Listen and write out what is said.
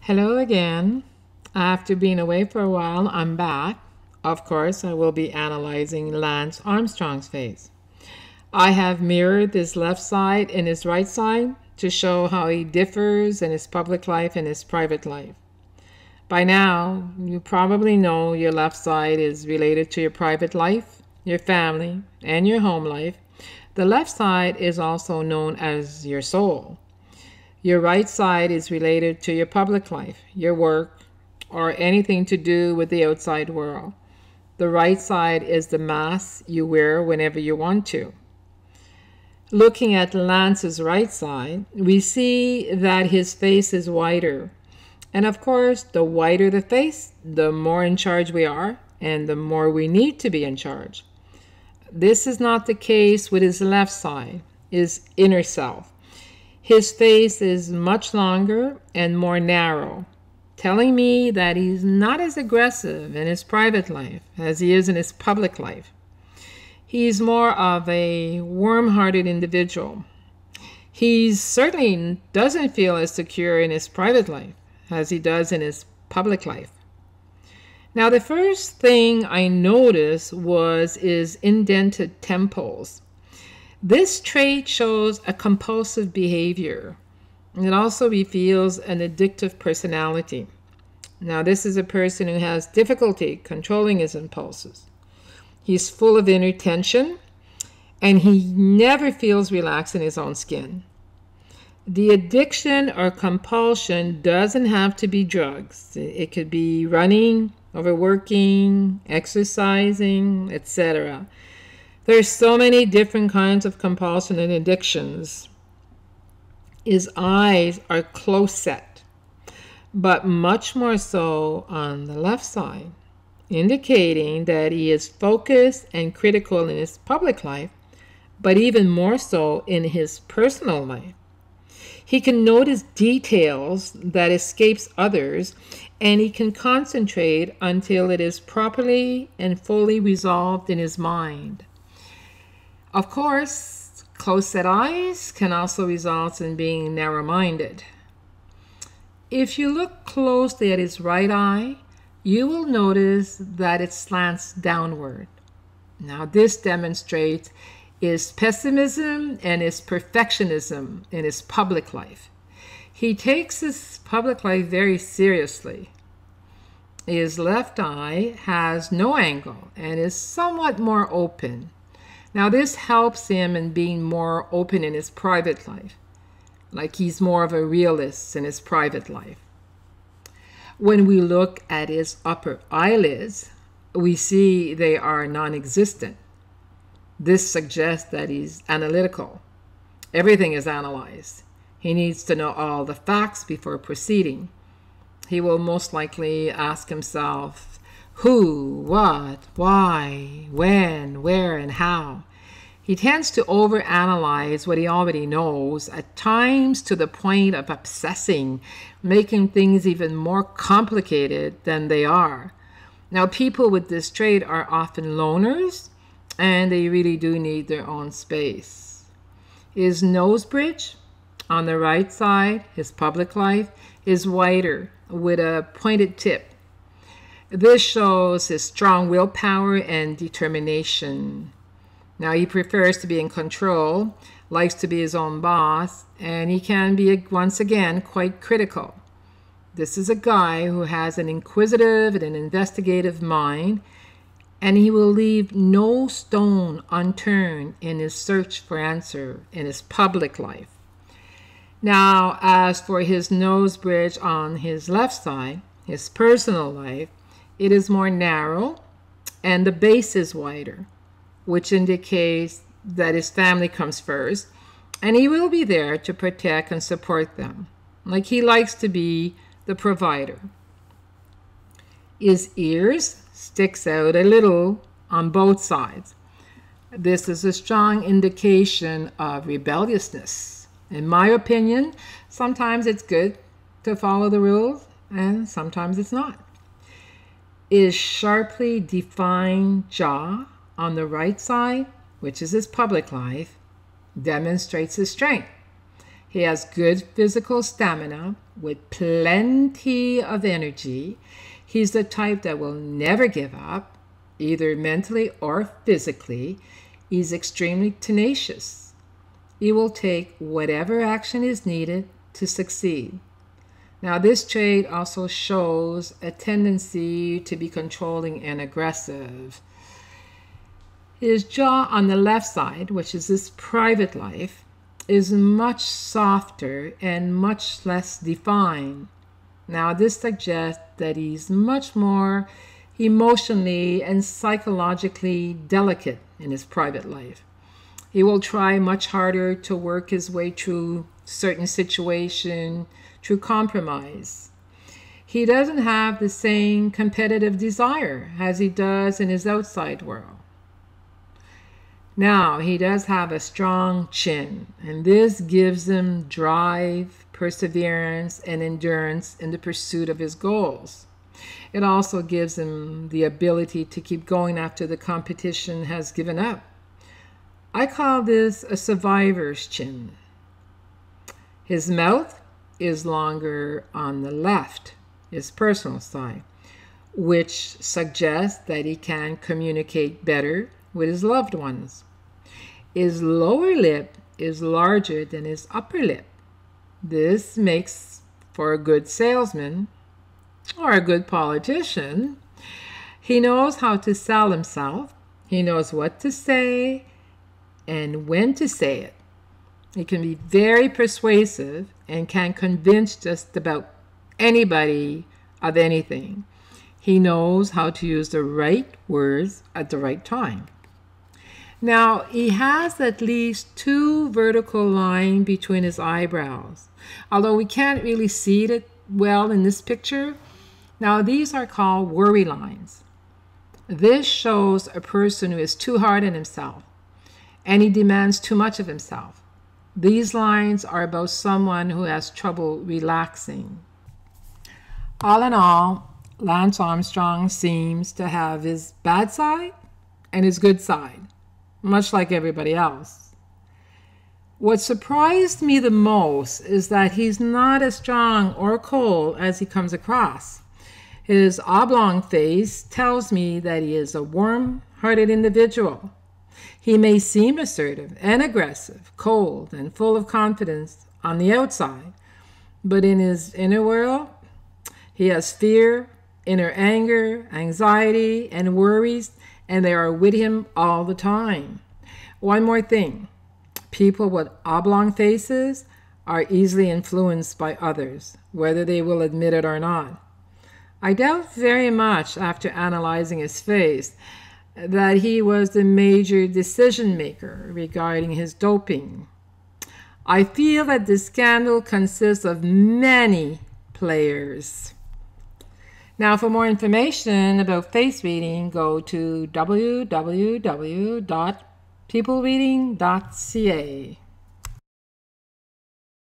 Hello again. After being away for a while, I'm back. Of course, I will be analyzing Lance Armstrong's face. I have mirrored his left side and his right side to show how he differs in his public life and his private life. By now, you probably know your left side is related to your private life, your family, and your home life. The left side is also known as your soul. Your right side is related to your public life, your work, or anything to do with the outside world. The right side is the mask you wear whenever you want to. Looking at Lance's right side, we see that his face is wider. And of course, the wider the face, the more in charge we are, and the more we need to be in charge. This is not the case with his left side, his inner self. His face is much longer and more narrow, telling me that he's not as aggressive in his private life as he is in his public life. He's more of a warm-hearted individual. He certainly doesn't feel as secure in his private life as he does in his public life. Now, the first thing I noticed was his indented temples. This trait shows a compulsive behavior. It also reveals an addictive personality. Now, this is a person who has difficulty controlling his impulses. He's full of inner tension, and he never feels relaxed in his own skin. The addiction or compulsion doesn't have to be drugs. It could be running, overworking, exercising, etc. There's so many different kinds of compulsion and addictions. His eyes are close set, but much more so on the left side, indicating that he is focused and critical in his public life, but even more so in his personal life. He can notice details that escapes others, and he can concentrate until it is properly and fully resolved in his mind. Of course, close-set eyes can also result in being narrow-minded. If you look closely at his right eye, you will notice that it slants downward. Now, this demonstrates his pessimism and his perfectionism in his public life. He takes his public life very seriously. His left eye has no angle and is somewhat more open. Now, this helps him in being more open in his private life, like he's more of a realist in his private life. When we look at his upper eyelids, we see they are non-existent. This suggests that he's analytical. Everything is analyzed. He needs to know all the facts before proceeding. He will most likely ask himself, who, what, why, when, where, and how. He tends to overanalyze what he already knows, at times to the point of obsessing, making things even more complicated than they are. Now, people with this trait are often loners, and they really do need their own space. His nose bridge on the right side, his public life, is wider with a pointed tip. This shows his strong willpower and determination. Now, he prefers to be in control, likes to be his own boss, and he can be, once again, quite critical. This is a guy who has an inquisitive and an investigative mind, and he will leave no stone unturned in his search for answer in his public life. Now, as for his nose bridge on his left side, his personal life, it is more narrow and the base is wider, which indicates that his family comes first, and he will be there to protect and support them. Like he likes to be the provider. His ears sticks out a little on both sides. This is a strong indication of rebelliousness. In my opinion, sometimes it's good to follow the rules, and sometimes it's not. His sharply defined jaw on the right side, which is his public life, demonstrates his strength. He has good physical stamina, with plenty of energy. He's the type that will never give up, either mentally or physically. He's extremely tenacious. He will take whatever action is needed to succeed. Now, this trait also shows a tendency to be controlling and aggressive. His jaw on the left side, which is his private life, is much softer and much less defined. Now, this suggests that he's much more emotionally and psychologically delicate in his private life. He will try much harder to work his way through certain situation, through compromise. He doesn't have the same competitive desire as he does in his outside world. Now, he does have a strong chin, and this gives him drive, perseverance, and endurance in the pursuit of his goals. It also gives him the ability to keep going after the competition has given up. I call this a survivor's chin. His mouth is longer on the left, his personal side, which suggests that he can communicate better with his loved ones. His lower lip is larger than his upper lip. This makes for a good salesman or a good politician. He knows how to sell himself. He knows what to say and when to say it. He can be very persuasive and can convince just about anybody of anything. He knows how to use the right words at the right time. Now, he has at least 2 vertical lines between his eyebrows, although we can't really see it well in this picture. Now, these are called worry lines. This shows a person who is too hard on himself, and he demands too much of himself. These lines are about someone who has trouble relaxing. All in all, Lance Armstrong seems to have his bad side and his good side, much like everybody else. What surprised me the most is that he's not as strong or cold as he comes across. His oblong face tells me that he is a warm-hearted individual. He may seem assertive and aggressive, cold, and full of confidence on the outside, but in his inner world, he has fear, inner anger, anxiety, and worries, and they are with him all the time. One more thing. People with oblong faces are easily influenced by others, whether they will admit it or not. I doubt very much, after analyzing his face, that he was the major decision maker regarding his doping. I feel that the scandal consists of many players. Now, for more information about face reading, go to www.peoplereading.ca.